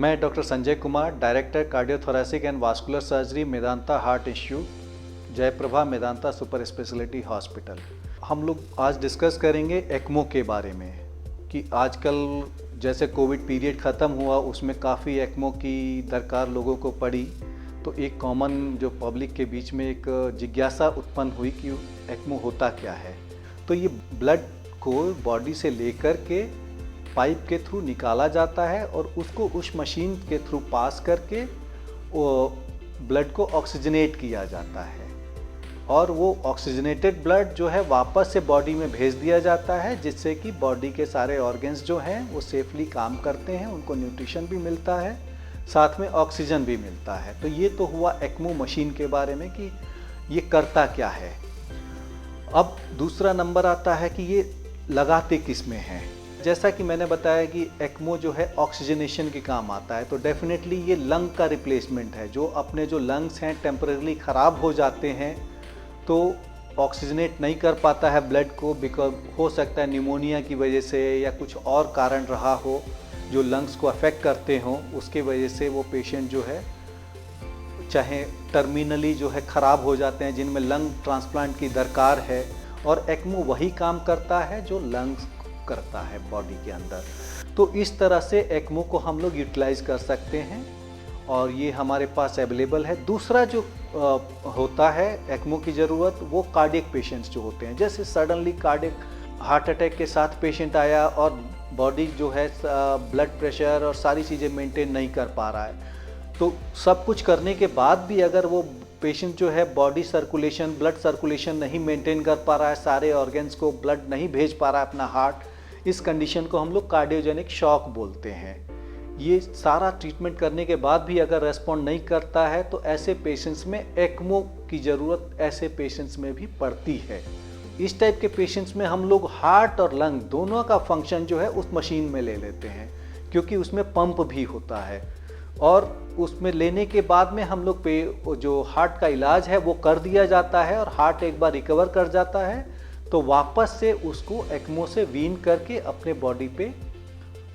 मैं doctor Sanjay Kumar, director cardiothoracic and vascular surgery, Medanta heart institute, Jayprabha Medanta super speciality hospital. हम लोग आज डिस्कस करेंगे एक्मो के बारे में कि आजकल जैसे कोविड पीरियड ख़त्म हुआ उसमें काफ़ी एक्मो की दरकार लोगों को पड़ी, तो एक कॉमन जो पब्लिक के बीच में एक जिज्ञासा उत्पन्न हुई कि एक्मो होता क्या है। तो ये ब्लड को बॉडी से लेकर के पाइप के थ्रू निकाला जाता है और उसको उस मशीन के थ्रू पास करके वो ब्लड को ऑक्सीजनेट किया जाता है और वो ऑक्सीजनेटेड ब्लड जो है वापस से बॉडी में भेज दिया जाता है, जिससे कि बॉडी के सारे ऑर्गन्स जो हैं वो सेफली काम करते हैं, उनको न्यूट्रिशन भी मिलता है, साथ में ऑक्सीजन भी मिलता है। तो ये तो हुआ एक्मो मशीन के बारे में कि ये करता क्या है। अब दूसरा नंबर आता है कि ये लगाते किस में है। जैसा कि मैंने बताया कि एक्मो जो है ऑक्सीजनेशन के काम आता है, तो डेफिनेटली ये लंग का रिप्लेसमेंट है। जो अपने जो लंग्स हैं टेम्परेरी ख़राब हो जाते हैं तो ऑक्सीजनेट नहीं कर पाता है ब्लड को, बिकॉज हो सकता है निमोनिया की वजह से या कुछ और कारण रहा हो जो लंग्स को अफेक्ट करते हों, उसके वजह से वो पेशेंट जो है चाहे टर्मिनली जो है ख़राब हो जाते हैं, जिनमें लंग ट्रांसप्लांट की दरकार है। और एक्मो वही काम करता है जो लंग्स करता है बॉडी के अंदर। तो इस तरह से एक्मो को हम लोग यूटिलाइज कर सकते हैं और ये हमारे पास अवेलेबल है। दूसरा जो होता है एक्मो की ज़रूरत, वो कार्डियक पेशेंट्स जो होते हैं, जैसे सडनली कार्डियक हार्ट अटैक के साथ पेशेंट आया और बॉडी जो है ब्लड प्रेशर और सारी चीज़ें मेंटेन नहीं कर पा रहा है, तो सब कुछ करने के बाद भी अगर वो पेशेंट जो है बॉडी सर्कुलेशन, ब्लड सर्कुलेशन नहीं मेंटेन कर पा रहा है, सारे ऑर्गन्स को ब्लड नहीं भेज पा रहा है अपना हार्ट, इस कंडीशन को हम लोग कार्डियोजेनिक शॉक बोलते हैं। ये सारा ट्रीटमेंट करने के बाद भी अगर रेस्पॉन्ड नहीं करता है तो ऐसे पेशेंट्स में एक्मो की ज़रूरत ऐसे पेशेंट्स में भी पड़ती है। इस टाइप के पेशेंट्स में हम लोग हार्ट और लंग दोनों का फंक्शन जो है उस मशीन में ले लेते हैं, क्योंकि उसमें पंप भी होता है और उसमें लेने के बाद में हम लोग पे जो हार्ट का इलाज है वो कर दिया जाता है और हार्ट एक बार रिकवर कर जाता है तो वापस से उसको एक्मो से वीन करके अपने बॉडी पे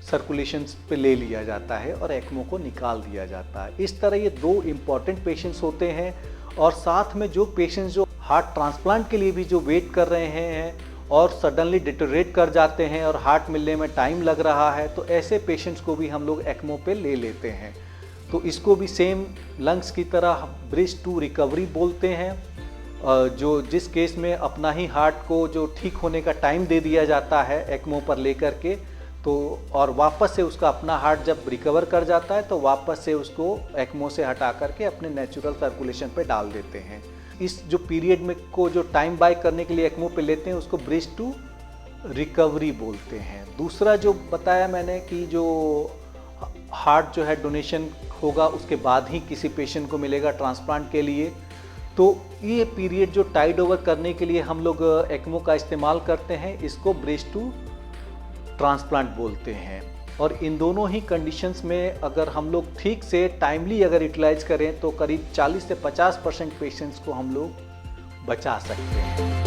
सर्कुलेशन पे ले लिया जाता है और एक्मो को निकाल दिया जाता है। इस तरह ये दो इम्पॉर्टेंट पेशेंट्स होते हैं। और साथ में जो पेशेंट्स जो हार्ट ट्रांसप्लांट के लिए भी जो वेट कर रहे हैं और सडनली डिटोरेट कर जाते हैं और हार्ट मिलने में टाइम लग रहा है, तो ऐसे पेशेंट्स को भी हम लोग एक्मो पे ले लेते हैं। तो इसको भी सेम लंग्स की तरह ब्रिज टू रिकवरी बोलते हैं, जो जिस केस में अपना ही हार्ट को जो ठीक होने का टाइम दे दिया जाता है एक्मो पर लेकर के, तो और वापस से उसका अपना हार्ट जब रिकवर कर जाता है तो वापस से उसको एक्मो से हटा करके अपने नेचुरल सर्कुलेशन पे डाल देते हैं। इस जो पीरियड में को जो टाइम बाय करने के लिए एक्मो पे लेते हैं उसको ब्रिज टू रिकवरी बोलते हैं। दूसरा जो बताया मैंने कि जो हार्ट जो है डोनेशन होगा उसके बाद ही किसी पेशेंट को मिलेगा ट्रांसप्लांट के लिए, तो ये पीरियड जो टाइड ओवर करने के लिए हम लोग एक्मो का इस्तेमाल करते हैं, इसको ब्रिज टू ट्रांसप्लांट बोलते हैं। और इन दोनों ही कंडीशंस में अगर हम लोग ठीक से टाइमली अगर यूटिलाइज करें तो करीब 40 से 50% पेशेंट्स को हम लोग बचा सकते हैं।